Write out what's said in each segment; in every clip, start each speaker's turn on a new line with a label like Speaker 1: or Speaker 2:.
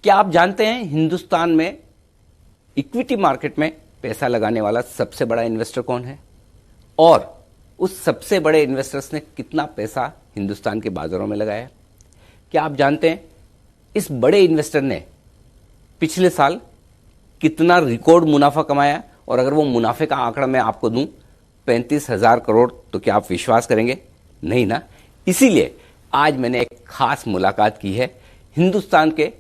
Speaker 1: क्या आप जानते हैं हिंदुस्तान में इक्विटी मार्केट में पैसा लगाने वाला सबसे बड़ा इन्वेस्टर कौन है और उस सबसे बड़े इन्वेस्टर्स ने कितना पैसा हिंदुस्तान के बाजारों में लगाया? क्या आप जानते हैं इस बड़े इन्वेस्टर ने पिछले साल कितना रिकॉर्ड मुनाफा कमाया? और अगर वो मुनाफे का आंकड़ा मैं आपको दूं 35,000 करोड़, तो क्या आप विश्वास करेंगे? नहीं ना। इसीलिए आज मैंने एक खास मुलाकात की है हिंदुस्तान के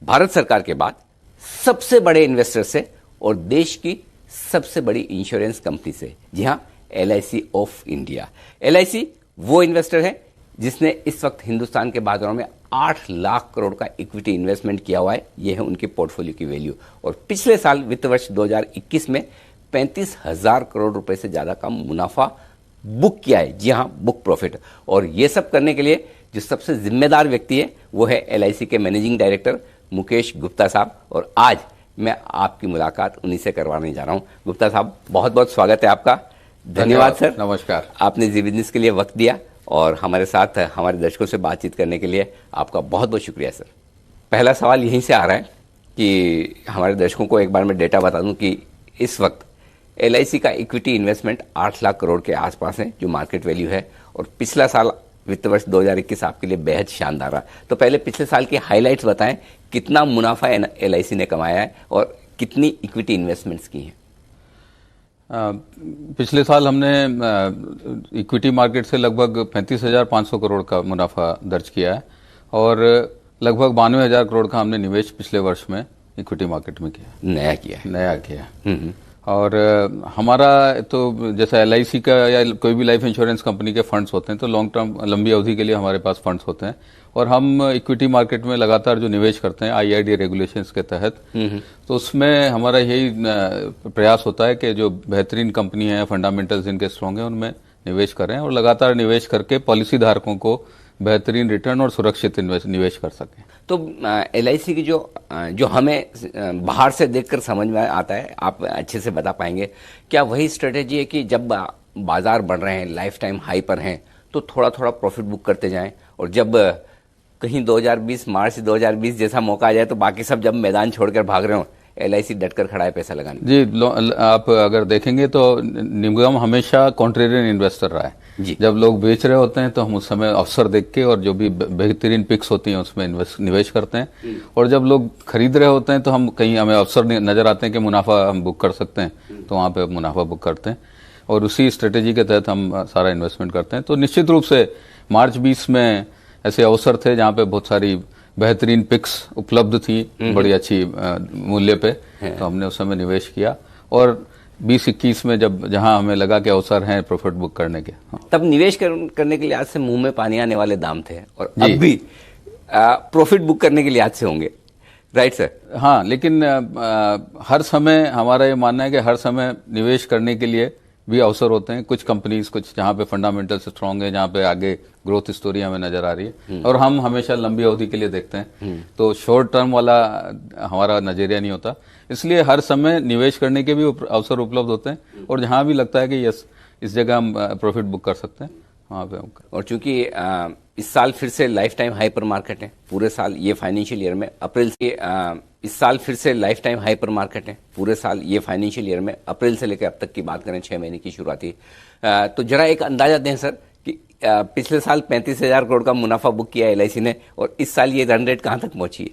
Speaker 1: भारत सरकार के बाद सबसे बड़े इन्वेस्टर से और देश की सबसे बड़ी इंश्योरेंस कंपनी से। जी हां, LIC ऑफ इंडिया। LIC वो इन्वेस्टर है जिसने इस वक्त हिंदुस्तान के बाजारों में 8 लाख करोड़ का इक्विटी इन्वेस्टमेंट किया हुआ है। यह है उनके पोर्टफोलियो की वैल्यू। और पिछले साल वित्त वर्ष 2021 में 35,000 करोड़ रुपए से ज्यादा का मुनाफा बुक किया है। जी हां, बुक प्रॉफिट। और यह सब करने के लिए जो सबसे जिम्मेदार व्यक्ति है वो है LIC के मैनेजिंग डायरेक्टर मुकेश गुप्ता साहब। और आज मैं आपकी मुलाकात उन्हीं से करवाने जा रहा हूं। गुप्ता साहब, बहुत बहुत स्वागत है आपका। धन्यवाद सर।
Speaker 2: नमस्कार।
Speaker 1: आपने जी बिजनेस के लिए वक्त दिया और हमारे साथ हमारे दर्शकों से बातचीत करने के लिए आपका बहुत बहुत शुक्रिया सर। पहला सवाल यहीं से आ रहा है कि हमारे दर्शकों को एक बार मैं डेटा बता दूं कि इस वक्त LIC का इक्विटी इन्वेस्टमेंट 8 लाख करोड़ के आसपास है जो मार्केट वैल्यू है। और पिछला साल वित्त वर्ष 2021 आपके लिए बेहद शानदार रहा। तो पहले पिछले साल की हाइलाइट्स बताएं, कितना मुनाफा LIC ने कमाया है और कितनी इक्विटी इन्वेस्टमेंट्स की हैं?
Speaker 2: पिछले साल हमने इक्विटी मार्केट से लगभग 35,500 करोड़ का मुनाफा दर्ज किया है और लगभग 92,000 करोड़ का हमने निवेश पिछले वर्ष में इक्विटी मार्केट में किया। नया किया। और हमारा तो जैसे LIC का या कोई भी लाइफ इंश्योरेंस कंपनी के फंड्स होते हैं तो लॉन्ग टर्म लंबी अवधि के लिए हमारे पास फंड्स होते हैं और हम इक्विटी मार्केट में लगातार जो निवेश करते हैं IID रेगुलेशंस के तहत, तो उसमें हमारा यही प्रयास होता है कि जो बेहतरीन कंपनी है, फंडामेंटल्स जिनके स्ट्रॉन्ग हैं, उनमें निवेश करें और लगातार निवेश करके पॉलिसी धारकों को बेहतरीन रिटर्न और सुरक्षित निवेश कर सकें।
Speaker 1: तो LIC की जो हमें बाहर से देखकर समझ में आता है, आप अच्छे से बता पाएंगे, क्या वही स्ट्रेटेजी है कि जब बाजार बढ़ रहे हैं, लाइफ टाइम हाई पर हैं, तो थोड़ा थोड़ा प्रॉफिट बुक करते जाएं और जब कहीं 2020 मार्च 2020 जैसा मौका आ जाए तो बाकी सब जब मैदान छोड़कर भाग रहे हो, LIC डटकर खड़ा है पैसा लगाने?
Speaker 2: जी, आप अगर देखेंगे तो निगम हमेशा कॉन्ट्रेरियन इन्वेस्टर रहा है
Speaker 1: जी।
Speaker 2: जब लोग बेच रहे होते हैं तो हम उस समय अवसर देख के और जो भी बेहतरीन पिक्स होती हैं उसमें निवेश करते हैं और जब लोग खरीद रहे होते हैं तो हम कहीं हमें अवसर नजर आते हैं कि मुनाफा हम बुक कर सकते हैं तो वहां पे मुनाफा बुक करते हैं और उसी स्ट्रेटेजी के तहत हम सारा इन्वेस्टमेंट करते हैं। तो निश्चित रूप से मार्च 20 में ऐसे अवसर थे जहां पे बहुत सारी बेहतरीन पिक्स उपलब्ध थी बड़ी अच्छी मूल्य पे, तो हमने उस समय निवेश किया और 2021 में जहां हमें लगा कि अवसर हैं प्रॉफिट बुक करने के,
Speaker 1: तब निवेश करने के लिए आज से मुंह में पानी आने वाले दाम थे और अब भी प्रॉफिट बुक करने के लिए आज से होंगे, राइट सर?
Speaker 2: हाँ, लेकिन हर समय हमारा ये मानना है कि हर समय निवेश करने के लिए भी अवसर होते हैं। कुछ कंपनीज कुछ जहां पे फंडामेंटल स्ट्रांग है, जहां पे आगे ग्रोथ स्टोरी हमें नजर आ रही है और हम हमेशा लंबी अवधि के लिए देखते हैं, तो शॉर्ट टर्म वाला हमारा नजरिया नहीं होता। इसलिए हर समय निवेश करने के भी अवसर उपलब्ध होते हैं और जहां भी लगता है कि यस इस जगह हम प्रॉफिट बुक कर सकते हैं वहां पे हम।
Speaker 1: और चूंकि इस साल फिर से लाइफ टाइम हाइपर मार्केट है पूरे साल, ये फाइनेंशियल ईयर में अप्रैल से इस साल फिर से लाइफ टाइम हाइपर मार्केट है पूरे साल, ये फाइनेंशियल ईयर में अप्रैल से लेकर अब तक की बात करें 6 महीने की शुरुआती, तो जरा एक अंदाजा दें सर कि पिछले साल 35,000 करोड़ का मुनाफा बुक किया LIC ने और इस साल ये रन रेट कहां तक पहुंची है?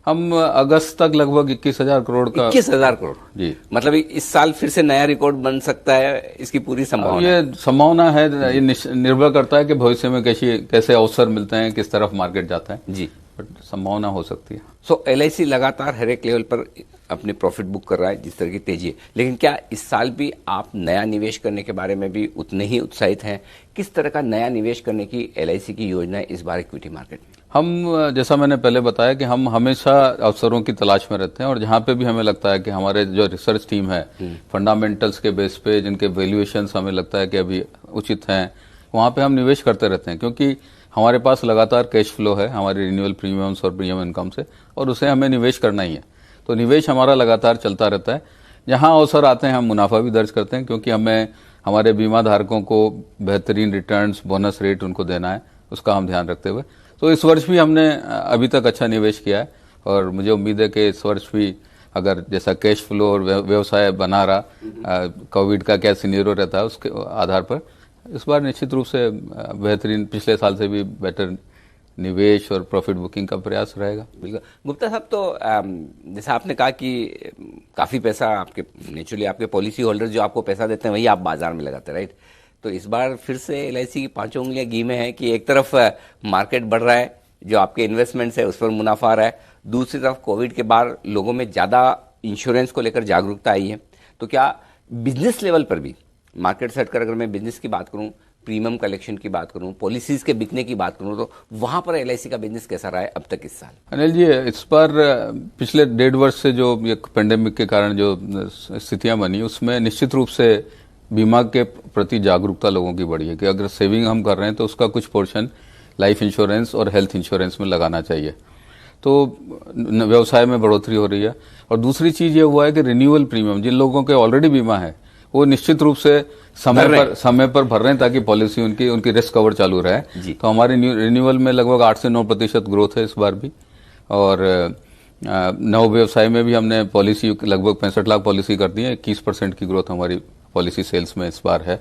Speaker 2: हम अगस्त तक लगभग 21,000 करोड़ का।
Speaker 1: 21,000 करोड़
Speaker 2: जी,
Speaker 1: मतलब इस साल फिर से नया रिकॉर्ड बन सकता है, इसकी पूरी संभावना?
Speaker 2: ये संभावना है, ये निर्भर करता है कि भविष्य में कैसे अवसर मिलते हैं, किस तरफ मार्केट जाता है
Speaker 1: जी,
Speaker 2: बट संभावना हो सकती है।
Speaker 1: सो LIC लगातार हर एक लेवल पर अपने प्रॉफिट बुक कर रहा है जिस तरह की तेजी है, लेकिन क्या इस साल भी आप नया निवेश करने के बारे में भी उतने ही उत्साहित हैं? किस तरह का नया निवेश करने की LIC की योजना है इस बार इक्विटी मार्केट में?
Speaker 2: हम जैसा मैंने पहले बताया कि हम हमेशा अवसरों की तलाश में रहते हैं और जहां पे भी हमें लगता है कि हमारे जो रिसर्च टीम है फंडामेंटल्स के बेस पे जिनके वैल्यूएशंस हमें लगता है कि अभी उचित हैं, वहां पे हम निवेश करते रहते हैं क्योंकि हमारे पास लगातार कैश फ्लो है हमारे रिन्यूअल प्रीमियम्स और प्रीमियम इनकम से और उसे हमें निवेश करना ही है। तो निवेश हमारा लगातार चलता रहता है। जहां अवसर आते हैं हम मुनाफा भी दर्ज करते हैं क्योंकि हमें हमारे बीमा धारकों को बेहतरीन रिटर्न्स, बोनस रेट उनको देना है, उसका हम ध्यान रखते हुए। तो इस वर्ष भी हमने अभी तक अच्छा निवेश किया है और मुझे उम्मीद है कि इस वर्ष भी अगर जैसा कैश फ्लो और व्यवसाय बना रहा, कोविड का क्या सिनेरियो रहता है उसके आधार पर इस बार निश्चित रूप से बेहतरीन, पिछले साल से भी बेटर निवेश और प्रॉफिट बुकिंग का प्रयास रहेगा।
Speaker 1: बिल्कुल गुप्ता साहब, तो जैसा आपने कहा कि काफ़ी पैसा आपके नेचुरली आपके पॉलिसी होल्डर जो आपको पैसा देते हैं वही आप बाजार में लगाते हैं, राइट? तो इस बार फिर से एलआईसी की पांचों उंगलियां घी में है कि एक तरफ मार्केट बढ़ रहा है, जो आपके इन्वेस्टमेंट्स है उस पर मुनाफा आ रहा है, दूसरी तरफ कोविड के बाद लोगों में ज़्यादा इंश्योरेंस को लेकर जागरूकता आई है। तो क्या बिजनेस लेवल पर भी, मार्केट से हटकर अगर मैं बिजनेस की बात करूं, प्रीमियम कलेक्शन की बात करूं, पॉलिसीज के बिकने की बात करूं, तो वहां पर एलआईसी का बिजनेस कैसा रहा है अब तक इस साल?
Speaker 2: अनिल जी, इस बार पिछले 1.5 वर्ष से जो ये पेंडेमिक के कारण जो स्थितियां बनी उसमें निश्चित रूप से बीमा के प्रति जागरूकता लोगों की बढ़ी है कि अगर सेविंग हम कर रहे हैं तो उसका कुछ पोर्शन लाइफ इंश्योरेंस और हेल्थ इंश्योरेंस में लगाना चाहिए। तो व्यवसाय में बढ़ोतरी हो रही है। और दूसरी चीज ये हुआ है कि रिन्यूअल प्रीमियम जिन लोगों के ऑलरेडी बीमा है वो निश्चित रूप से समय पर भर रहे हैं ताकि पॉलिसी उनकी रिस्क कवर चालू रहे। तो हमारे रिन्यूअल में लगभग 8 से 9% ग्रोथ है इस बार भी। और नव व्यवसाय में भी हमने पॉलिसी लगभग 65 लाख पॉलिसी कर दी है, 21% की ग्रोथ हमारी पॉलिसी सेल्स में इस बार है।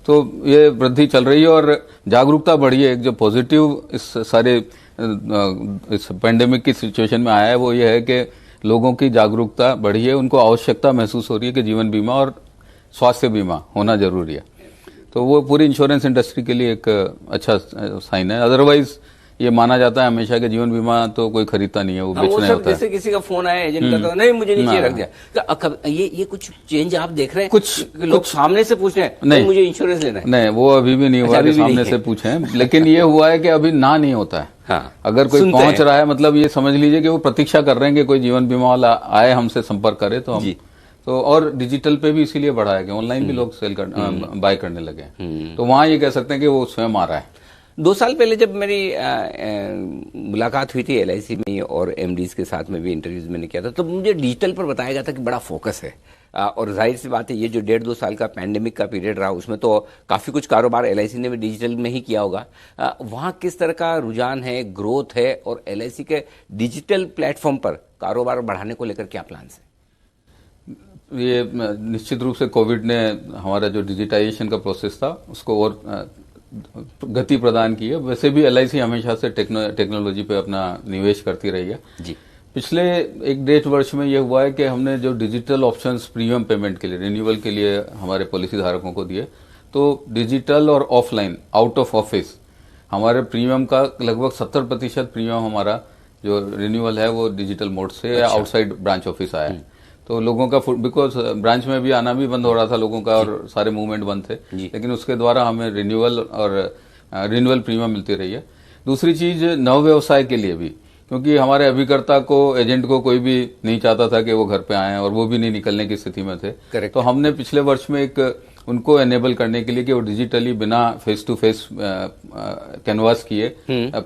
Speaker 2: तो ये वृद्धि चल रही है और जागरूकता बढ़ी है। एक जो पॉजिटिव इस सारे इस पेंडेमिक की सिचुएशन में आया है वो ये है कि लोगों की जागरूकता बढ़ी है, उनको आवश्यकता महसूस हो रही है कि जीवन बीमा और स्वास्थ्य बीमा होना जरूरी है। तो वो पूरी इंश्योरेंस इंडस्ट्री के लिए एक अच्छा साइन है। अदरवाइज ये माना जाता है हमेशा कि जीवन बीमा तो कोई खरीदता नहीं है, वो बेचना होता है।
Speaker 1: जैसे किसी का फोन आया एजेंट का तो नहीं मुझे नीचे रख दिया, तो ये कुछ चेंज आप देख रहे हैं? कुछ लोग सामने से पूछ रहे हैं नहीं मुझे इंश्योरेंस लेना है।
Speaker 2: नहीं, वो अभी भी नहीं हुआ कि सामने से पूछे, लेकिन ये हुआ है कि अभी ना नहीं होता है।
Speaker 1: हाँ,
Speaker 2: अगर कोई पहुंच रहा है मतलब ये समझ लीजिए कि वो प्रतीक्षा कर रहे हैं कि कोई जीवन बीमा वाला आए हमसे संपर्क करे तो हम तो। और डिजिटल पे भी इसीलिए बढ़ा है कि ऑनलाइन भी लोग बाय करने लगे। तो वहां ये कह सकते हैं कि वो स्वयं आ रहा है।
Speaker 1: 2 साल पहले जब मेरी मुलाकात हुई थी एलआईसी में और एमडीज के साथ में भी इंटरव्यूज मैंने किया था, तो मुझे डिजिटल पर बताया गया था कि बड़ा फोकस है। और जाहिर सी बात है ये जो 1.5-2 साल का पैंडेमिक का पीरियड रहा उसमें तो काफ़ी कुछ कारोबार एलआईसी ने भी डिजिटल में ही किया होगा। वहाँ किस तरह का रुझान है, ग्रोथ है, और एलआईसी के डिजिटल प्लेटफॉर्म पर कारोबार बढ़ाने को लेकर क्या प्लान है?
Speaker 2: ये निश्चित रूप से कोविड ने हमारा जो डिजिटाइजेशन का प्रोसेस था उसको और गति प्रदान की है। वैसे भी एलआईसी हमेशा से टेक्नोलॉजी पे अपना निवेश करती रही है जी। पिछले 1.5 वर्ष में यह हुआ है कि हमने जो डिजिटल ऑप्शंस प्रीमियम पेमेंट के लिए, रिन्यूअल के लिए हमारे पॉलिसी धारकों को दिए, तो डिजिटल और ऑफलाइन आउट ऑफ ऑफिस हमारे प्रीमियम का लगभग 70% प्रीमियम हमारा जो रिन्यूअल है वो डिजिटल मोड से या आउटसाइड ब्रांच ऑफिस आया है। तो लोगों का बिकॉज ब्रांच में भी आना भी बंद हो रहा था लोगों का और सारे मूवमेंट बंद थे, लेकिन उसके द्वारा हमें रिन्यूअल प्रीमियम मिलती रही है। दूसरी चीज नव व्यवसाय के लिए भी, क्योंकि हमारे अभिकर्ता को, एजेंट को कोई भी नहीं चाहता था कि वो घर पे आए और वो भी नहीं निकलने की स्थिति में थे। तो हमने पिछले वर्ष में एक उनको एनेबल करने के लिए कि वो डिजिटली बिना फेस टू फेस कैनवास किए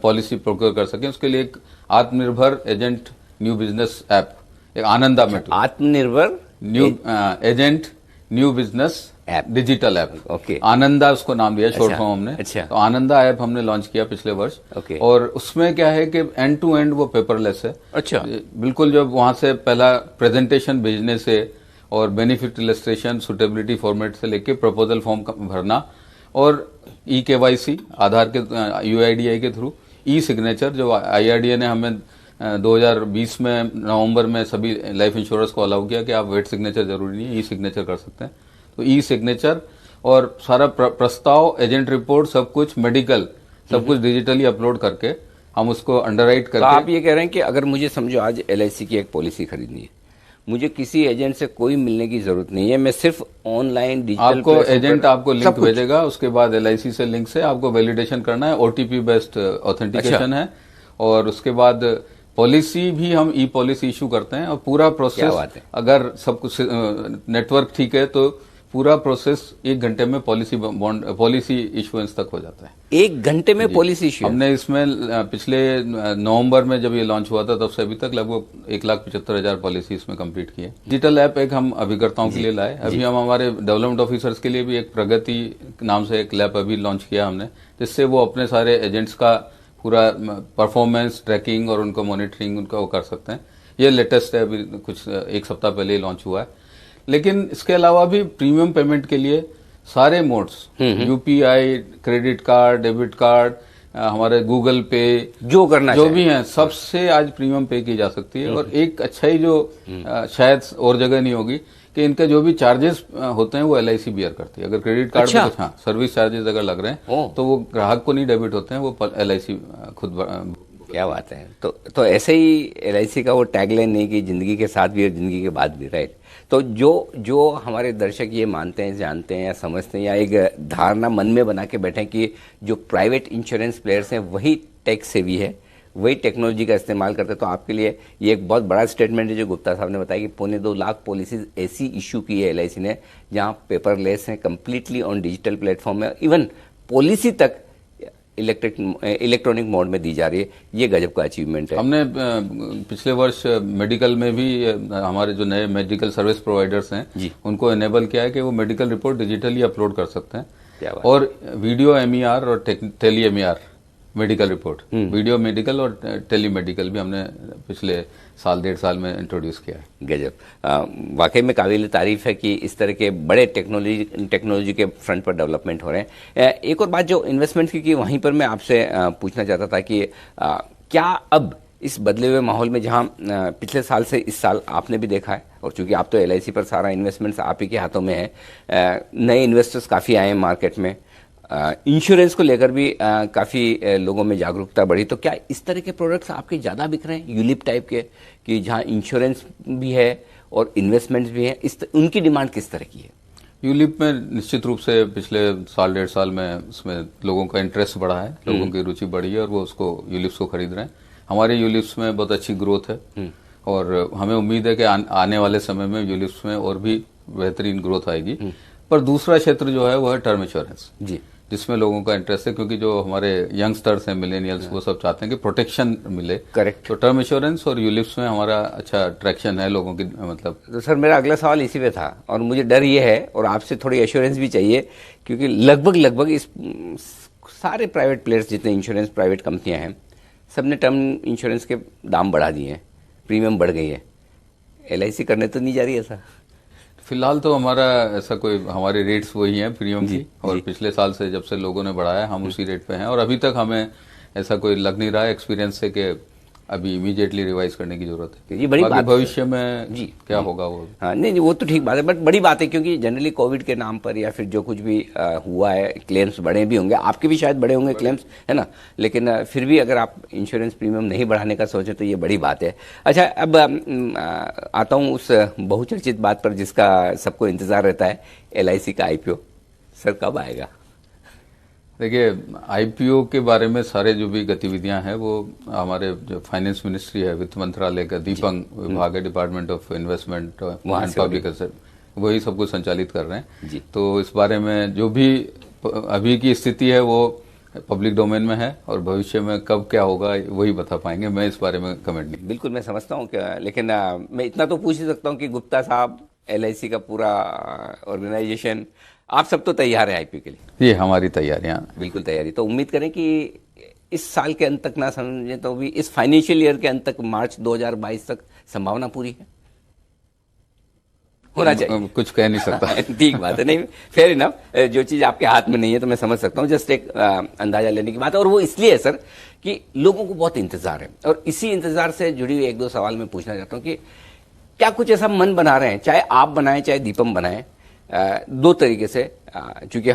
Speaker 2: पॉलिसी प्रोक्योर कर सकें, उसके लिए एक आत्मनिर्भर एजेंट न्यू बिजनेस ऐप, एक आनंदा मेट्रो
Speaker 1: आत्मनिर्भर
Speaker 2: new agent new business
Speaker 1: app,
Speaker 2: digital app,
Speaker 1: okay,
Speaker 2: Ananda उसको नाम दिया, शॉर्ट फॉर्म हमने।
Speaker 1: अच्छा।
Speaker 2: तो आनंदा ऐप हमने लॉन्च किया पिछले वर्ष।
Speaker 1: ओके।
Speaker 2: और उसमें क्या है कि एंड टू एंड वो पेपरलेस है।
Speaker 1: अच्छा।
Speaker 2: बिल्कुल, जब वहां से पहला प्रेजेंटेशन भेजने से और बेनिफिट इलस्ट्रेशन, सुटेबिलिटी फॉर्मेट से लेके प्रपोजल फॉर्म भरना और ई-KYC आधार के UIDAI के थ्रू, ई सिग्नेचर जो IRDA ने हमें 2020 में नवंबर में सभी लाइफ इंश्योरेंस को अलाउ किया कि आप वेट सिग्नेचर जरूरी नहीं है, ई सिग्नेचर कर सकते हैं। तो ई सिग्नेचर और सारा प्रस्ताव, एजेंट रिपोर्ट, सब कुछ मेडिकल, सब कुछ डिजिटली अपलोड करके हम उसको अंडरराइट करके।
Speaker 1: तो आप ये कह रहे हैं कि अगर मुझे समझो आज LIC की एक पॉलिसी खरीदनी है, मुझे किसी एजेंट से कोई मिलने की जरूरत नहीं है, मैं सिर्फ ऑनलाइन डिजिटल
Speaker 2: आपको एजेंट आपको लिंक भेजेगा, उसके बाद LIC से लिंक से आपको वैलिडेशन करना है, OTP बेस्ड ऑथेंटिकेशन है, और उसके बाद पॉलिसी भी हम ई-पॉलिसी इशू करते हैं। और पूरा प्रोसेस, अगर सब कुछ नेटवर्क ठीक है तो पूरा प्रोसेस 1 घंटे में पॉलिसी इशुएंस तक हो जाता है।
Speaker 1: 1 घंटे में पॉलिसी इशू?
Speaker 2: हमने इसमें पिछले नवंबर में जब ये लॉन्च हुआ था तब से अभी तक लगभग 1,75,000 पॉलिसी इसमें कंप्लीट की है। डिजिटल ऐप एक हम अभिकर्ताओं के लिए लाए। अभी हम हमारे डेवलपमेंट ऑफिसर्स के लिए भी एक प्रगति नाम से एक लैब अभी लॉन्च किया हमने, जिससे वो अपने सारे एजेंट्स का पूरा परफॉर्मेंस ट्रैकिंग और उनका मॉनिटरिंग उनका वो कर सकते हैं। ये लेटेस्ट है, अभी कुछ एक सप्ताह पहले ही लॉन्च हुआ है। लेकिन इसके अलावा भी प्रीमियम पेमेंट के लिए सारे modes, UPI, credit card, debit card, हमारे गूगल पे,
Speaker 1: जो करना
Speaker 2: जो भी है, सबसे आज प्रीमियम पे की जा सकती है। और एक अच्छा ही जो शायद और जगह नहीं होगी कि इनके जो भी चार्जेस होते हैं वो LIC बियर करती है। अगर क्रेडिट कार्ड
Speaker 1: अच्छा?
Speaker 2: पे कुछ सर्विस चार्जेस अगर लग रहे हैं तो वो ग्राहक को नहीं डेबिट होते हैं, वो LIC खुद।
Speaker 1: क्या बात है। तो ऐसे ही LIC का वो टैगलाइन नहीं कि जिंदगी के साथ भी और जिंदगी के बाद भी, राइट। तो जो हमारे दर्शक ये मानते हैं, जानते हैं या समझते हैं या एक धारणा मन में बना के बैठे हैं कि जो प्राइवेट इंश्योरेंस प्लेयर्स हैं वही टैक्स सेवी है, वही टेक्नोलॉजी का इस्तेमाल करते हैं, तो आपके लिए ये एक बहुत बड़ा स्टेटमेंट है जो गुप्ता साहब ने बताया कि 2.25 लाख पॉलिसीज ऐसी इश्यू की है LIC ने जहां पेपरलेस है, कंप्लीटली ऑन डिजिटल प्लेटफॉर्म है, इवन पॉलिसी तक इलेक्ट्रॉनिक मोड में दी जा रही है। ये गजब का अचीवमेंट है।
Speaker 2: हमने पिछले वर्ष मेडिकल में भी हमारे जो नए मेडिकल सर्विस प्रोवाइडर्स हैं उनको एनेबल किया है कि वो मेडिकल रिपोर्ट डिजिटली अपलोड कर सकते हैं।
Speaker 1: क्या बात।
Speaker 2: और वीडियो MER और tele MER medical report, video medical और टेली मेडिकल भी हमने पिछले साल 1.5 साल में इंट्रोड्यूस किया है।
Speaker 1: गजब। वाकई में काबिल तारीफ है कि इस तरह के बड़े टेक्नोलॉजी के फ्रंट पर डेवलपमेंट हो रहे हैं। एक और बात जो इन्वेस्टमेंट की वहीं पर मैं आपसे पूछना चाहता था कि क्या अब इस बदले हुए माहौल में जहां पिछले साल से इस साल आपने भी देखा है, और चूंकि आप तो LIC पर सारा इन्वेस्टमेंट्स आप ही के हाथों में है, नए इन्वेस्टर्स काफ़ी आए हैं मार्केट में, इंश्योरेंस को लेकर भी काफ़ी लोगों में जागरूकता बढ़ी, तो क्या इस तरह के प्रोडक्ट्स आपके ज़्यादा बिक रहे हैं यूलिप टाइप के, कि जहां इंश्योरेंस भी है और इन्वेस्टमेंट्स भी हैं, उनकी डिमांड किस तरह की है?
Speaker 2: यूलिप में निश्चित रूप से पिछले साल 1.5 साल में उसमें लोगों का इंटरेस्ट बढ़ा है, लोगों की रुचि बढ़ी है और वो उसको यूलिप्स को खरीद रहे हैं। हमारे यूलिप्स में बहुत अच्छी ग्रोथ है और हमें उम्मीद है कि आने वाले समय में यूलिप्स में और भी बेहतरीन ग्रोथ आएगी। पर दूसरा क्षेत्र जो है वो है टर्म इंश्योरेंस, जी, जिसमें लोगों का इंटरेस्ट है, क्योंकि जो हमारे यंगस्टर्स हैं, मिलेनियल्स, वो सब चाहते हैं कि प्रोटेक्शन मिले।
Speaker 1: करेक्ट।
Speaker 2: तो टर्म इंश्योरेंस और यूलिप्स में हमारा अच्छा ट्रैक्शन है लोगों की, मतलब।
Speaker 1: तो सर मेरा अगला सवाल इसी पे था और मुझे डर ये है और आपसे थोड़ी एश्योरेंस भी चाहिए, क्योंकि लगभग इस सारे प्राइवेट प्लेयर्स जितने इंश्योरेंस प्राइवेट कंपनियां हैं सबने टर्म इंश्योरेंस के दाम बढ़ा दिए हैं, प्रीमियम बढ़ गई है। LIC करने तो नहीं जा रही है ऐसा?
Speaker 2: फिलहाल तो हमारा ऐसा कोई, हमारे रेट्स वही हैं प्रीमियम की, और पिछले साल से जब से लोगों ने बढ़ाया हम उसी रेट पे हैं, और अभी तक हमें ऐसा कोई लग नहीं रहा है एक्सपीरियंस से कि अभी इमीडिएटली रिवाइज करने की जरूरत है।
Speaker 1: ये बड़ी बात,
Speaker 2: भविष्य में जी क्या होगा वो।
Speaker 1: हाँ, नहीं वो तो ठीक बात है, बट बड़ी बात है क्योंकि जनरली कोविड के नाम पर या फिर जो कुछ भी हुआ है, क्लेम्स बढ़े भी होंगे, आपके भी शायद बढ़े होंगे क्लेम्स, है ना, लेकिन फिर भी अगर आप इंश्योरेंस प्रीमियम नहीं बढ़ाने का सोचें तो ये बड़ी बात है। अच्छा, अब आता हूँ उस बहुचर्चित बात पर जिसका सबको इंतजार रहता है, LIC का IPO। सर कब आएगा?
Speaker 2: देखिए, IPO के बारे में सारे जो भी गतिविधियां हैं वो हमारे जो फाइनेंस मिनिस्ट्री है, वित्त मंत्रालय का दीपंग विभाग है, department of investment and public asset, वही सब कुछ संचालित कर रहे हैं जी। तो इस बारे में जो भी अभी की स्थिति है वो पब्लिक डोमेन में है, और भविष्य में कब क्या होगा वही बता पाएंगे, मैं इस बारे में कमेंट नहीं।
Speaker 1: बिल्कुल मैं समझता हूँ, लेकिन मैं इतना तो पूछ ही सकता हूँ कि गुप्ता साहब, LIC का पूरा ऑर्गेनाइजेशन, आप सब तो तैयार है IPO के लिए?
Speaker 2: ये हमारी तैयारियां
Speaker 1: बिल्कुल तैयारी। तो उम्मीद करें कि इस साल के अंत तक ना समझे तो भी इस फाइनेंशियल ईयर के अंत तक, मार्च 2022 तक संभावना पूरी है, होना चाहिए।
Speaker 2: कुछ कह नहीं सकता।
Speaker 1: ठीक बात है, नहीं फेयर इनफ, जो चीज आपके हाथ में नहीं है तो मैं समझ सकता हूँ, जस्ट एक अंदाजा लेने की बात है। और वो इसलिए है सर कि लोगों को बहुत इंतजार है, और इसी इंतजार से जुड़ी हुई 1-2 सवाल मैं पूछना चाहता हूँ कि क्या कुछ ऐसा मन बना रहे हैं, चाहे आप बनाएं चाहे दीपम बनाएं, 2 तरीके से, चूंकि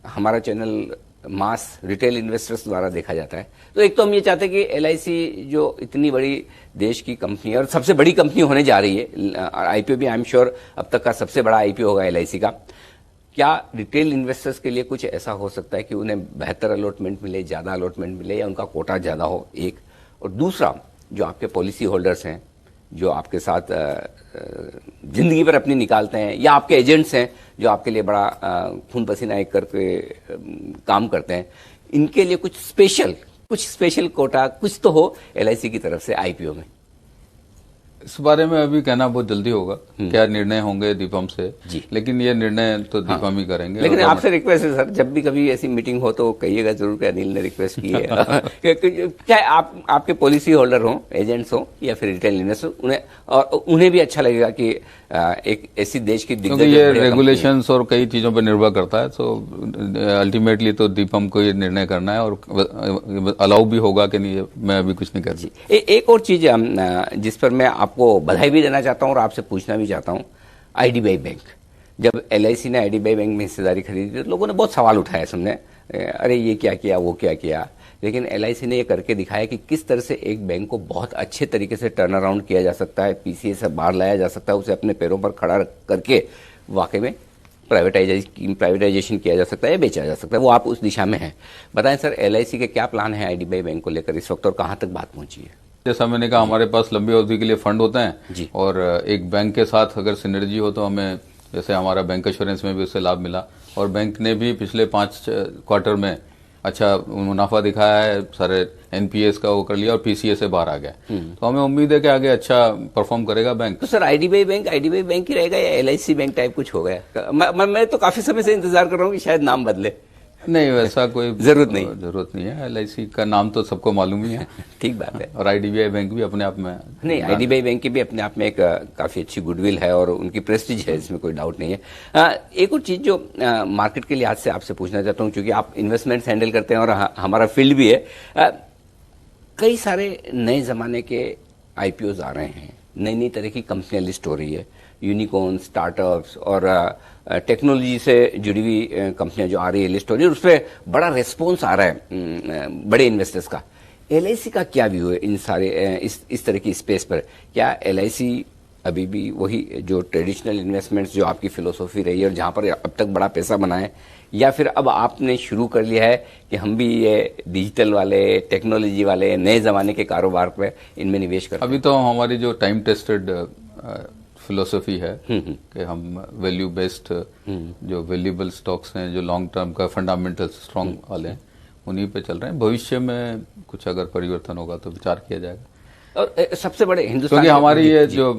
Speaker 1: हमारा चैनल मास रिटेल इन्वेस्टर्स द्वारा देखा जाता है, तो एक तो हम ये चाहते हैं कि LIC जो इतनी बड़ी देश की कंपनी है और सबसे बड़ी कंपनी होने जा रही है, IPO भी आई एम श्योर अब तक का सबसे बड़ा IPO होगा LIC का, क्या रिटेल इन्वेस्टर्स के लिए कुछ ऐसा हो सकता है कि उन्हें बेहतर अलॉटमेंट मिले, ज़्यादा अलॉटमेंट मिले, या उनका कोटा ज़्यादा हो, एक। और दूसरा, जो आपके पॉलिसी होल्डर्स हैं, जो आपके साथ जिंदगी पर अपनी निकालते हैं, या आपके एजेंट्स हैं जो आपके लिए बड़ा खून पसीना एक करके काम करते हैं, इनके लिए कुछ स्पेशल कोटा कुछ तो हो LIC की तरफ से IPO में?
Speaker 2: इस बारे में अभी कहना बहुत जल्दी होगा, क्या निर्णय होंगे दीपम से
Speaker 1: जी।
Speaker 2: लेकिन ये निर्णय तो दीपम ही करेंगे।
Speaker 1: लेकिन
Speaker 2: और
Speaker 1: आपसे रिक्वेस्ट है सर, जब भी कभी ऐसी मीटिंग हो तो कहिएगा जरूर कि अनिल ने रिक्वेस्ट की है। चाहे आपके पॉलिसी होल्डर हो, एजेंट्स हो या फिर रिटेल इन्वेस्टर, उन्हें भी अच्छा लगेगा कि एक ऐसी देश की
Speaker 2: क्योंकि ये रेगुलेशंस और कई चीजों पर निर्भर करता है, तो अल्टीमेटली तो दीपम को ये निर्णय करना है, और अलाउ भी होगा कि नहीं मैं अभी कुछ नहीं कर सकता।
Speaker 1: एक और चीज जिस पर मैं आपको बधाई भी देना चाहता हूं और आपसे पूछना भी चाहता हूं, आईडीबीआई बैंक। जब एलआईसी ने आईडीबीआई बैंक में हिस्सेदारी खरीदी तो लोगों ने बहुत सवाल उठाया सामने, अरे ये क्या किया, वो क्या किया। लेकिन एलआईसी ने ये करके दिखाया कि किस तरह से एक बैंक को बहुत अच्छे तरीके से टर्न अराउंड किया जा सकता है, पीसीए से बाहर लाया जा सकता है, उसे अपने पैरों पर खड़ा करके वाकई में प्राइवेटाइजेशन किया जा सकता है या बेचा जा सकता है। वो आप उस दिशा में हैं। बताएं सर, एलआईसी के क्या प्लान है आईडीबीआई बैंक को लेकर इस वक्त और कहां तक बात पहुंची है?
Speaker 2: जैसा मैंने कहा, हमारे पास लंबी अवधि के लिए फंड होते हैं
Speaker 1: जी।
Speaker 2: और एक बैंक के साथ अगर सिनर्जी हो तो हमें, जैसे हमारा बैंक एश्योरेंस में भी उससे लाभ मिला, और बैंक ने भी पिछले 5 क्वार्टर में अच्छा मुनाफा दिखाया है, सारे एनपीएस का वो कर लिया और पीसीए से बाहर आ गया। तो हमें उम्मीद है कि आगे अच्छा परफॉर्म करेगा बैंक।
Speaker 1: तो सर आईडीबीआई बैंक ही रहेगा या एलआईसी बैंक टाइप कुछ हो गया? मैं तो काफी समय से इंतजार कर रहा हूँ कि शायद नाम बदले।
Speaker 2: नहीं, वैसा कोई
Speaker 1: जरूरत नहीं
Speaker 2: है। एलआईसी का नाम तो सबको मालूम ही है।
Speaker 1: ठीक बात है।
Speaker 2: और आईडीबीआई बैंक भी अपने आप में,
Speaker 1: नहीं, आईडीबीआई बैंक की भी अपने आप में एक काफी अच्छी गुडविल है और उनकी प्रेस्टीज है, इसमें कोई डाउट नहीं है। एक और चीज जो मार्केट के लिहाज से आपसे पूछना चाहता हूँ, क्योंकि आप इन्वेस्टमेंट्स हैंडल करते हैं और हमारा फील्ड भी है, कई सारे नए जमाने के आईपीओज आ रहे हैं, नई नई तरह की कंपनियां लिस्ट हो रही है, यूनिकॉर्न, स्टार्टअप्स और टेक्नोलॉजी से जुड़ी हुई कंपनियां जो आ रही है लिस्ट हो रही है, उस पर बड़ा रिस्पॉन्स आ रहा है बड़े इन्वेस्टर्स का। एलआईसी का क्या व्यू है इन सारे इस तरह की स्पेस पर? क्या एलआईसी अभी भी वही जो ट्रेडिशनल इन्वेस्टमेंट्स जो आपकी फिलोसॉफी रही है और जहां पर अब तक बड़ा पैसा बना है, या फिर अब आपने शुरू कर लिया है कि हम भी ये डिजिटल वाले, टेक्नोलॉजी वाले, नए जमाने के कारोबार पे इनमें निवेश करते हैं?
Speaker 2: अभी तो हमारी जो टाइम टेस्टेड फिलोसफी है कि हम वैल्यू बेस्ड जो वैल्यूएबल स्टॉक्स हैं, जो लॉन्ग टर्म का फंडामेंटल स्ट्रांग वाले हैं, उन्हीं पे चल रहे हैं। भविष्य में कुछ अगर परिवर्तन होगा तो विचार किया जाएगा।
Speaker 1: और सबसे बड़े हिंदुस्तान,
Speaker 2: क्योंकि हमारी ये जो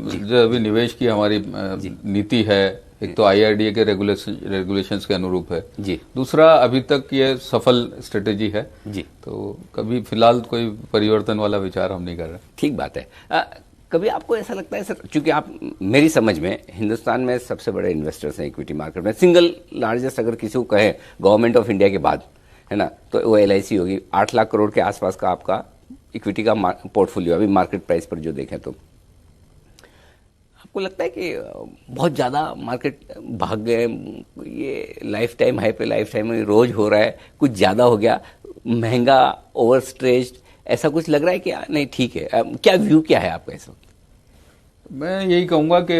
Speaker 2: अभी निवेश की हमारी नीति है, एक तो आईआरडीए के रेगुलेशंस के अनुरूप है
Speaker 1: जी,
Speaker 2: दूसरा अभी तक ये सफल स्ट्रेटेजी है
Speaker 1: जी,
Speaker 2: तो कभी फिलहाल कोई परिवर्तन वाला विचार हम नहीं कर रहे।
Speaker 1: ठीक बात है। कभी आपको ऐसा लगता है सर, क्योंकि आप मेरी समझ में हिंदुस्तान में सबसे बड़े इन्वेस्टर्स हैं इक्विटी मार्केट में, सिंगल लार्जेस्ट अगर किसी को कहे गवर्नमेंट ऑफ इंडिया के बाद, है ना, तो वो एलआईसी होगी। 8 लाख करोड़ के आसपास का आपका इक्विटी का पोर्टफोलियो अभी मार्केट प्राइस पर जो देखें तो आपको लगता है कि बहुत ज़्यादा मार्केट भाग गए, ये लाइफ टाइम हाई पे लाइफ टाइम रोज हो रहा है, कुछ ज़्यादा हो गया, महंगा, ओवर स्ट्रेच्ड, ऐसा कुछ लग रहा है कि नहीं ठीक है? क्या व्यू क्या है आपका इस वक्त?
Speaker 2: मैं यही कहूंगा कि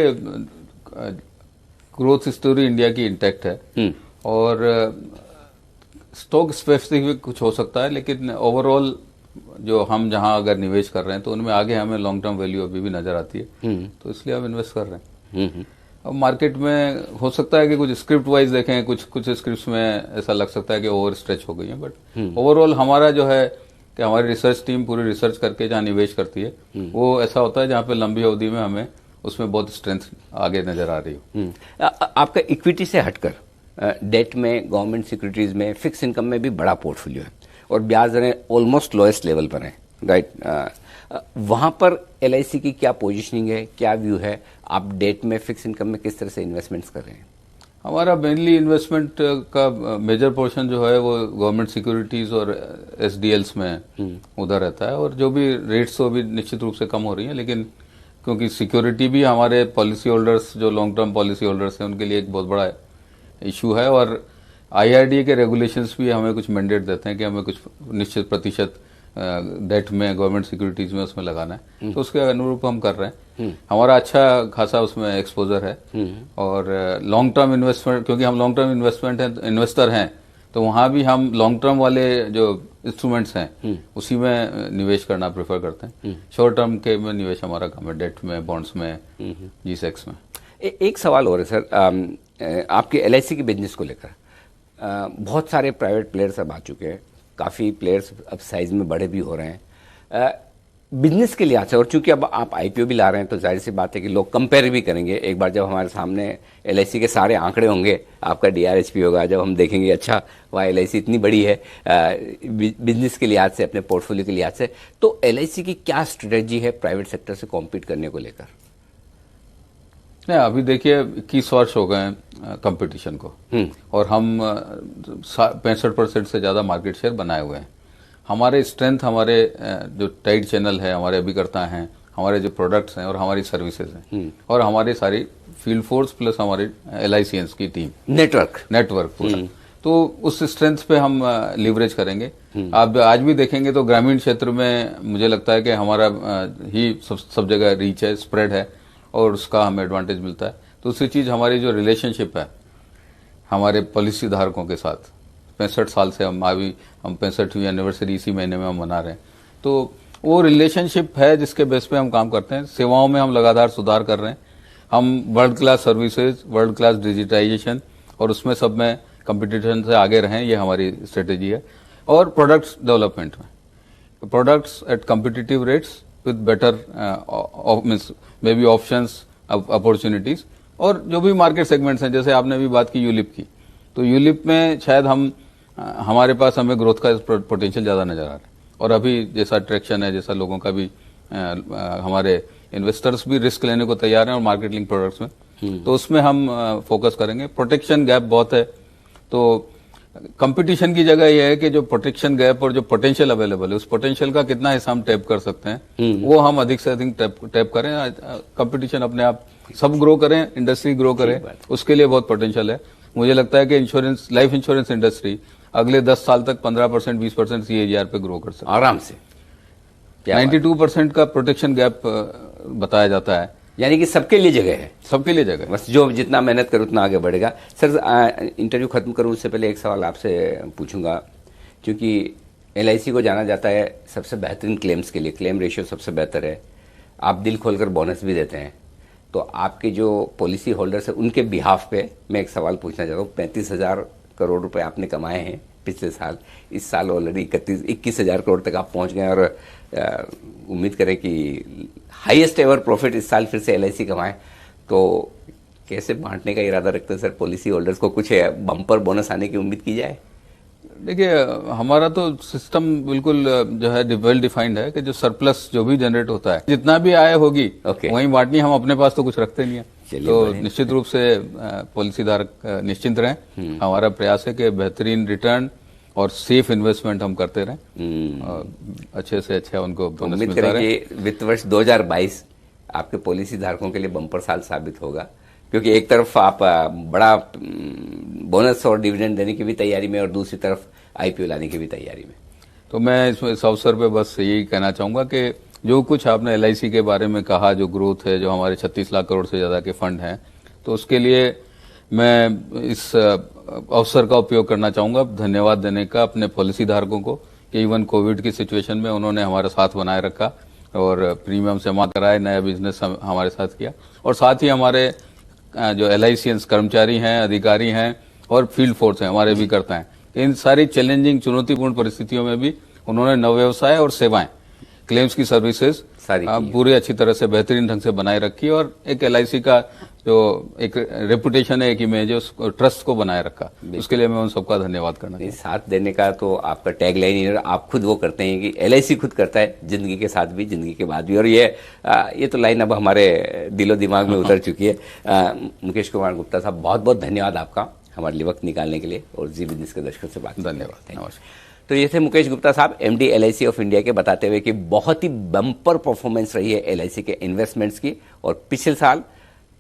Speaker 2: ग्रोथ स्टोरी इंडिया की इंटैक्ट है और स्टॉक स्पेसिफिक कुछ हो सकता है, लेकिन ओवरऑल जो हम जहां अगर निवेश कर रहे हैं तो उनमें आगे हमें लॉन्ग टर्म वैल्यू अभी भी नजर आती है, तो इसलिए हम इन्वेस्ट कर रहे हैं। अब मार्केट में हो सकता है कि कुछ स्क्रिप्ट वाइज देखें, कुछ स्क्रिप्ट्स में ऐसा लग सकता है कि ओवर स्ट्रेच हो गई है, बट ओवरऑल हमारा जो है कि हमारी रिसर्च टीम पूरी रिसर्च करके जहां निवेश करती है वो ऐसा होता है जहां पे लंबी अवधि में हमें उसमें बहुत स्ट्रेंथ आगे नजर आ रही हो।
Speaker 1: आपका इक्विटी से हटकर डेट में, गवर्नमेंट सिक्योरिटीज में, फिक्स इनकम में भी बड़ा पोर्टफोलियो है और ब्याज दरें ऑलमोस्ट लोएस्ट लेवल पर हैं, राइट? वहां पर एलआईसी की क्या पोजीशनिंग है, क्या व्यू है? आप डेट में, फिक्स इनकम में किस तरह से इन्वेस्टमेंट्स कर रहे हैं?
Speaker 2: हमारा मेनली इन्वेस्टमेंट का मेजर पोर्शन जो है वो गवर्नमेंट सिक्योरिटीज और एसडीएल्स में उधर रहता है, और जो भी रेट्स तो अभी निश्चित रूप से कम हो रही है, लेकिन क्योंकि सिक्योरिटी भी हमारे पॉलिसी होल्डर्स, जो लॉन्ग टर्म पॉलिसी होल्डर्स हैं, उनके लिए एक बहुत बड़ा इशू है, और आईआरडीए के रेगुलेशंस भी हमें कुछ मैंडेट देते हैं कि हमें कुछ निश्चित प्रतिशत डेट में, गवर्नमेंट सिक्योरिटीज में उसमें लगाना है, तो उसके अनुरूप हम कर रहे हैं। हमारा अच्छा खासा उसमें एक्सपोजर है, और लॉन्ग टर्म इन्वेस्टमेंट, क्योंकि हम लॉन्ग टर्म इन्वेस्टर हैं, तो वहां भी हम लॉन्ग टर्म वाले जो इंस्ट्रूमेंट्स हैं उसी में निवेश करना प्रेफर करते हैं। शॉर्ट टर्म के में निवेश हमारा कम है, डेट में, बॉन्ड्स में, जी-सेक्स में।
Speaker 1: एक सवाल और है सर, आपके एलआईसी के बिजनेस को लेकर बहुत सारे प्राइवेट प्लेयर्स अब आ चुके हैं, काफ़ी प्लेयर्स अब साइज में बड़े भी हो रहे हैं। बिजनेस के लिहाज से, और चूंकि अब आप आईपीओ भी ला रहे हैं तो जाहिर सी बात है कि लोग कंपेयर भी करेंगे। एक बार जब हमारे सामने एलआईसी के सारे आंकड़े होंगे, आपका डीआरएचपी होगा, जब हम देखेंगे अच्छा वह एलआईसी इतनी बड़ी है बिजनेस के लिहाज से, अपने पोर्टफोलियो के लिहाज से, तो एलआईसी की क्या स्ट्रेटजी है प्राइवेट सेक्टर से कॉम्पीट करने को लेकर?
Speaker 2: नहीं, अभी देखिए 21 वर्ष हो गए कंपटीशन को, और हम 65% से ज्यादा मार्केट शेयर बनाए हुए हैं। हमारे स्ट्रेंथ, हमारे जो टाइट चैनल है, हमारे अभिकर्ता हैं, हमारे जो प्रोडक्ट्स हैं और हमारी सर्विसेज हैं, और हमारी सारी फील्ड फोर्स प्लस हमारी एलआईसीएंस की टीम, नेटवर्क पूरा, तो उस स्ट्रेंथ पे हम लिवरेज करेंगे। आप आज भी देखेंगे तो ग्रामीण क्षेत्र में मुझे लगता है कि हमारा ही सब जगह रीच है, स्प्रेड है, और उसका हमें एडवांटेज मिलता है। दूसरी चीज, हमारी जो रिलेशनशिप है हमारे पॉलिसी धारकों के साथ, 65 साल से हम 65वीं एनिवर्सरी इसी महीने में हम मना रहे हैं, तो वो रिलेशनशिप है जिसके बेस पे हम काम करते हैं। सेवाओं में हम लगातार सुधार कर रहे हैं। हम world class services, world class digitization, और उसमें सब में कंपटीशन से आगे रहें, ये हमारी स्ट्रेटेजी है। और प्रोडक्ट्स डेवलपमेंट में, products at competitive rates with better means may be options, opportunities, और जो भी मार्केट सेगमेंट्स हैं, जैसे आपने भी बात की यूलिप की, तो यूलिप में शायद हमारे पास हमें ग्रोथ का पोटेंशियल ज्यादा नजर आ रहा है। और अभी जैसा ट्रैक्शन है, जैसा लोगों का भी हमारे इन्वेस्टर्स भी रिस्क लेने को तैयार हैं और मार्केट लिंक प्रोडक्ट्स में, तो उसमें हम फोकस करेंगे। प्रोटेक्शन गैप बहुत है, तो कंपटीशन की जगह यह है कि जो प्रोटेक्शन गैप और जो पोटेंशियल अवेलेबल है, उस पोटेंशियल का कितना हिस्सा हम टैप कर सकते हैं, वो हम अधिक से अधिक टैप करें। कंपटीशन अपने आप सब ग्रो करें, इंडस्ट्री ग्रो करे, उसके लिए बहुत पोटेंशियल है। मुझे लगता है कि इंश्योरेंस, लाइफ इंश्योरेंस इंडस्ट्री अगले 10 साल तक 15%, 20% CAGR पे ग्रो कर सकते
Speaker 1: आराम से।
Speaker 2: 92% का प्रोटेक्शन गैप बताया जाता है,
Speaker 1: यानी कि सबके लिए जगह है,
Speaker 2: सबके लिए जगह है।
Speaker 1: बस जो जितना मेहनत करे उतना आगे बढ़ेगा। सर, इंटरव्यू खत्म करूं उससे पहले एक सवाल आपसे पूछूंगा, क्योंकि एलआईसी को जाना जाता है सबसे बेहतरीन क्लेम्स के लिए, क्लेम रेशियो सबसे बेहतर है, आप दिल खोलकर बोनस भी देते हैं, तो आपके जो पॉलिसी होल्डर्स है उनके बिहाफ पे मैं एक सवाल पूछना चाहता हूँ। 35,000 करोड़ रुपए आपने कमाए हैं पिछले साल, इस साल ऑलरेडी 21,000 करोड़ तक आप पहुंच गए, और उम्मीद करें कि हाईएस्ट एवर प्रॉफिट इस साल फिर से एलआईसी कमाए, तो कैसे बांटने का इरादा रखते हैं सर पॉलिसी होल्डर्स को? कुछ बम्पर बोनस आने की उम्मीद की जाए?
Speaker 2: देखिए, हमारा तो सिस्टम बिल्कुल जो है वेल डिफाइंड है कि जो सरप्लस जो भी जनरेट होता है, जितना भी आय होगी वहीं बांटनी। हम अपने पास तो कुछ रखते नहीं है, तो निश्चित रूप से पॉलिसी धारक निश्चिंत रहें। हमारा प्रयास है कि बेहतरीन रिटर्न और सेफ इन्वेस्टमेंट हम करते रहें, अच्छे से अच्छा उनको बोनस मिलता रहे।
Speaker 1: उम्मीद करें कि वित्त वर्ष 2022 आपके पॉलिसी धारकों के लिए बम्पर साल साबित होगा, क्योंकि एक तरफ आप बड़ा बोनस और डिविडेंड देने की भी तैयारी में, और दूसरी तरफ आईपीओ लाने की भी तैयारी में।
Speaker 2: तो मैं इस अवसर पे बस यही कहना चाहूंगा कि जो कुछ आपने एलआईसी के बारे में कहा, जो ग्रोथ है, जो हमारे 36 लाख करोड़ से ज्यादा के फंड हैं, तो उसके लिए मैं इस अवसर का उपयोग करना चाहूंगा धन्यवाद देने का अपने पॉलिसी धारकों को, कि इवन कोविड की सिचुएशन में उन्होंने हमारा साथ बनाए रखा और प्रीमियम जमा कराए, नया बिजनेस हमारे साथ किया, और साथ ही हमारे जो एलआईसीएंस कर्मचारी हैं, अधिकारी हैं और फील्ड फोर्स हैं, हमारे भी करता है, इन सारी चैलेंजिंग चुनौतीपूर्ण परिस्थितियों में भी उन्होंने नवव्यवसाय और सेवाएं, क्लेम्स की सर्विसेज पूरी अच्छी तरह से बेहतरीन ढंग से बनाए रखी, और एक एलआईसी का जो एक रेपुटेशन है, एक इमेज है, उस ट्रस्ट को बनाए रखा। उसके लिए मैं उन सबका धन्यवाद करना चाहूंगा।
Speaker 1: साथ देने का तो आपका टैग लाइन ही, आप खुद वो करते हैं कि एलआईसी खुद करता है, जिंदगी के साथ भी, जिंदगी के बाद भी, और ये तो लाइन अब हमारे दिलो दिमाग में उतर चुकी है। मुकेश कुमार गुप्ता साहब, बहुत बहुत धन्यवाद आपका हमारे लिए वक्त निकालने के लिए और जी बिजनेस के दर्शकों से बात।
Speaker 2: धन्यवाद, नमस्कार।
Speaker 1: तो ये थे मुकेश गुप्ता साहब, एमडी एलआईसी ऑफ इंडिया के, बताते हुए कि बहुत ही बम्पर परफॉर्मेंस रही है एलआईसी के इन्वेस्टमेंट्स की, और पिछले साल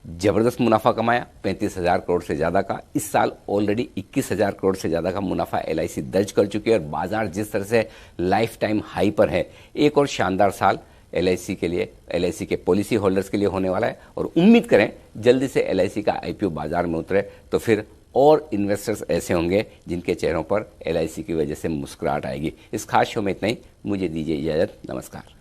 Speaker 1: जबरदस्त मुनाफा कमाया 35,000 करोड़ से ज्यादा का। इस साल ऑलरेडी 21,000 करोड़ से ज्यादा का मुनाफा एलआईसी दर्ज कर चुकी है, और बाजार जिस तरह से लाइफ टाइम हाई पर है, एक और शानदार साल एलआईसी के लिए, एलआईसी के पॉलिसी होल्डर्स के लिए होने वाला है, और उम्मीद करें जल्दी से एलआईसी का आईपीओ बाजार में उतरे, तो फिर और इन्वेस्टर्स ऐसे होंगे जिनके चेहरों पर एलआईसी की वजह से मुस्कुराहट आएगी। इस खास शो में इतना ही, मुझे दीजिए इजाजत, नमस्कार।